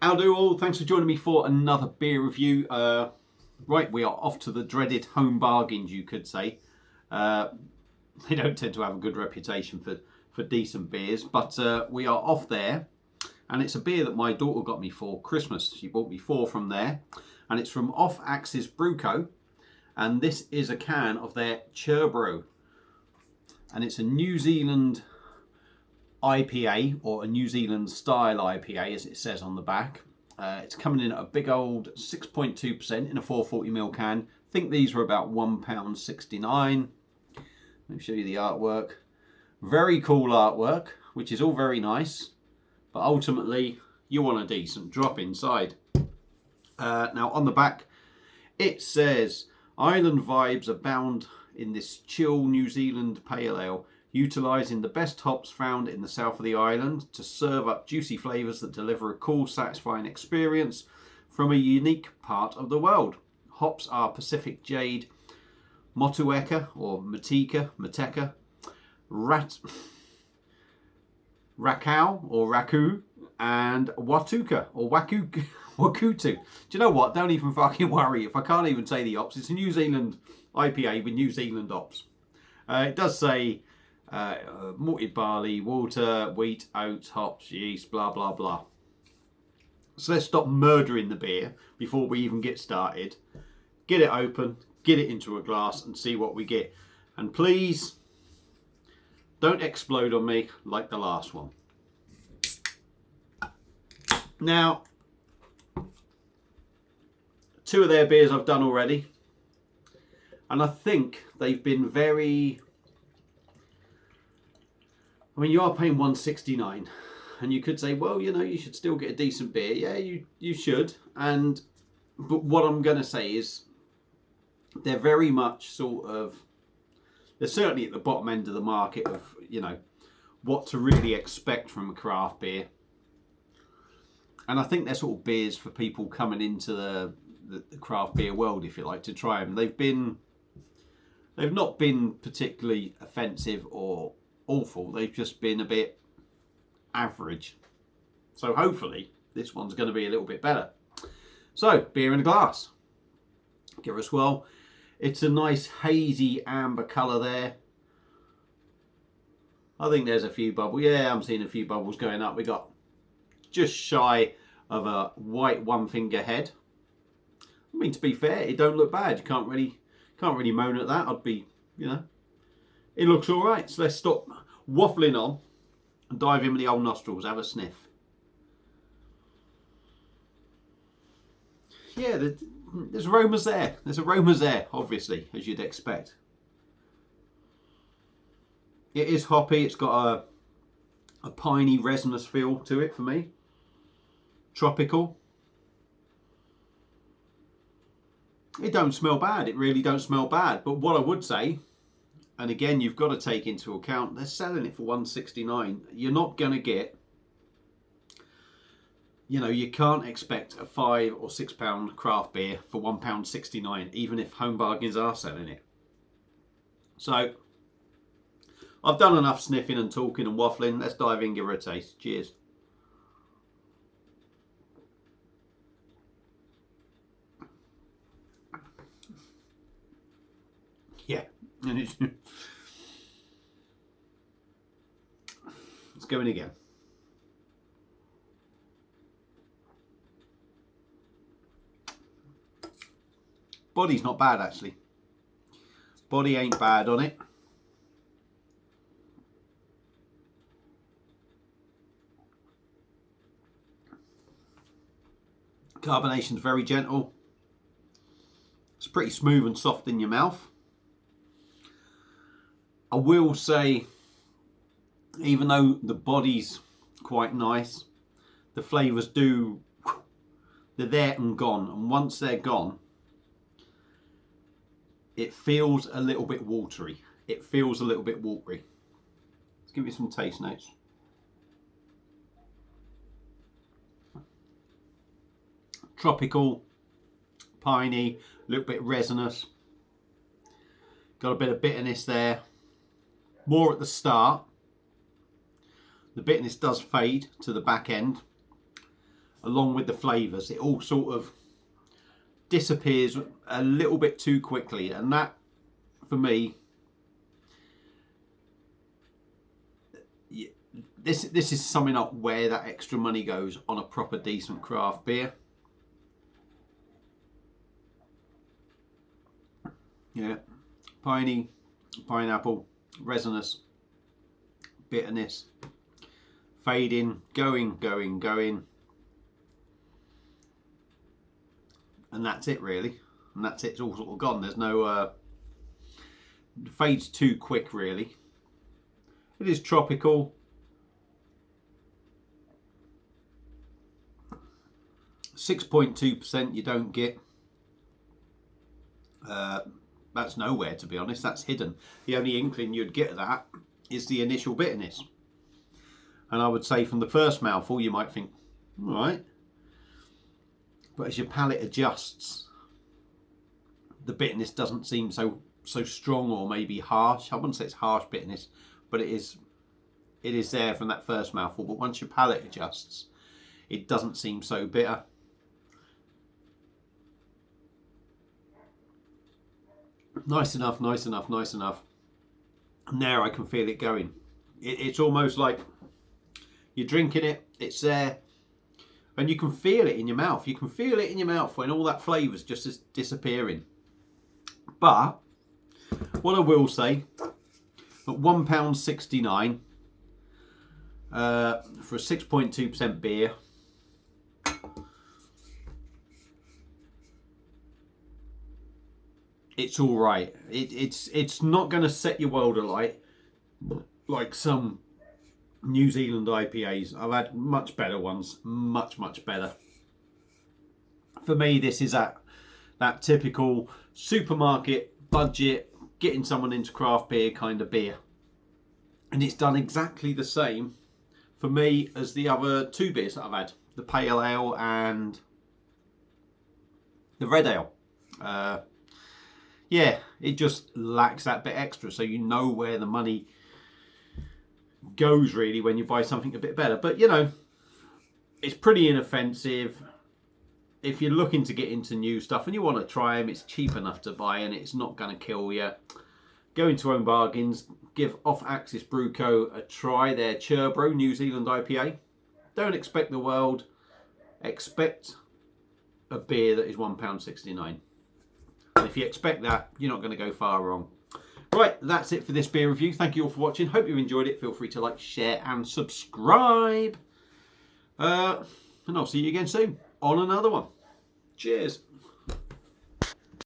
How do all? Thanks for joining me for another beer review. Right, we are off to the dreaded home bargains, you could say. They don't tend to have a good reputation for decent beers, but we are off there. And it's a beer that my daughter got me for Christmas. She bought me 4 from there. And it's from Off Axis Brew Co. And this is a can of their Chur brew. And it's a New Zealand IPA, or a New Zealand style IPA as it says on the back. It's coming in at a big old 6.2% in a 440ml can. I think these were about £1.69. Let me show you the artwork. Very cool artwork, which is all very nice, but ultimately you want a decent drop inside. Now on the back it says, "Island vibes abound in this chill New Zealand pale ale, utilising the best hops found in the south of the island to serve up juicy flavours that deliver a cool, satisfying experience from a unique part of the world. Hops are Pacific Jade, Motueka or Mateka, Rakau or Raku, and Watuka or Wakutu. Do you know what? Don't even fucking worry if I can't even say the hops. It's a New Zealand IPA with New Zealand hops. It does say malted barley, water, wheat, oats, hops, yeast, blah blah blah. So let's stop murdering the beer before we even get started. Get it open, get it into a glass and see what we get. And please don't explode on me like the last one. Now, 2 of their beers I've done already, and I think they've been very... I mean, you are paying $1.69, and you could say, well, you know, you should still get a decent beer. Yeah, you should. But what I'm going to say is they're very much sort of... They're certainly at the bottom end of the market of, you know, what to really expect from a craft beer. And I think they're sort of beers for people coming into the craft beer world, if you like, to try them. They've not been particularly offensive or awful. They've just been a bit average. So hopefully this one's going to be a little bit better. So, beer in a glass. Give it a swirl. It's a nice hazy amber colour there. I think there's a few bubbles. Yeah, I'm seeing a few bubbles going up. We got just shy of a white one finger head. I mean, to be fair, it don't look bad. You can't really moan at that. I'd be, you know, it looks all right. So let's stop waffling on and dive in with the old nostrils. Have a sniff. Yeah, there's aromas there. There's aromas there, obviously, as you'd expect. It is hoppy. It's got a piney, resinous feel to it for me. Tropical. It don't smell bad. It really don't smell bad. But what I would say, and again, you've got to take into account, they're selling it for $1.69. You're not going to get, you know, you can't expect a £5 or £6 craft beer for £1.69, even if home bargains are selling it. So, I've done enough sniffing and talking and waffling. Let's dive in, give her a taste. Cheers. Yeah, and it's going again. Body's not bad, actually. Body ain't bad on it. Carbonation's very gentle. It's pretty smooth and soft in your mouth. I will say, even though the body's quite nice, the flavours they're there and gone. And once they're gone, it feels a little bit watery. Let's give you some taste notes. Tropical, piney, a little bit resinous. Got a bit of bitterness there. More at the start. The bitterness does fade to the back end. along with the flavours, it all sort of disappears a little bit too quickly, and that, for me, this is summing up where that extra money goes on a proper decent craft beer. Yeah, piney, pineapple, resinous, bitterness, fading, going, and that's it really. And that's it. It's all sort of gone. There's no fades too quick really. It is tropical. 6.2% you don't get. That's nowhere, to be honest. That's hidden. The only inkling you'd get of that is the initial bitterness. And I would say from the first mouthful you might think, all right. But as your palate adjusts, the bitterness doesn't seem so strong or maybe harsh. I wouldn't say it's harsh bitterness, but it is there from that first mouthful. But once your palate adjusts, it doesn't seem so bitter. Nice enough. Now I can feel it going. It's almost like you're drinking it, it's there, and you can feel it in your mouth. You can feel it in your mouth when all that flavour's just disappearing. But what I will say, at £1.69 for a 6.2% beer, it's all right. It's not going to set your world alight like some New Zealand IPAs. I've had much better ones, much better. For me, this is that typical supermarket budget, getting someone into craft beer kind of beer, and it's done exactly the same for me as the other two beers that I've had, the pale ale and the red ale. Yeah, it just lacks that bit extra, so you know where the money goes really when you buy something a bit better. But you know, it's pretty inoffensive. If you're looking to get into new stuff and you want to try them, it's cheap enough to buy and it's not going to kill you. Go into Home Bargains, give Off Axis Brew Co a try. Their Chur Brew New Zealand IPA. Don't expect the world. Expect a beer that is £1.69. And if you expect that, you're not going to go far wrong. Right, that's it for this beer review. Thank you all for watching. Hope you enjoyed it. Feel free to like, share and subscribe. And I'll see you again soon on another one. Cheers.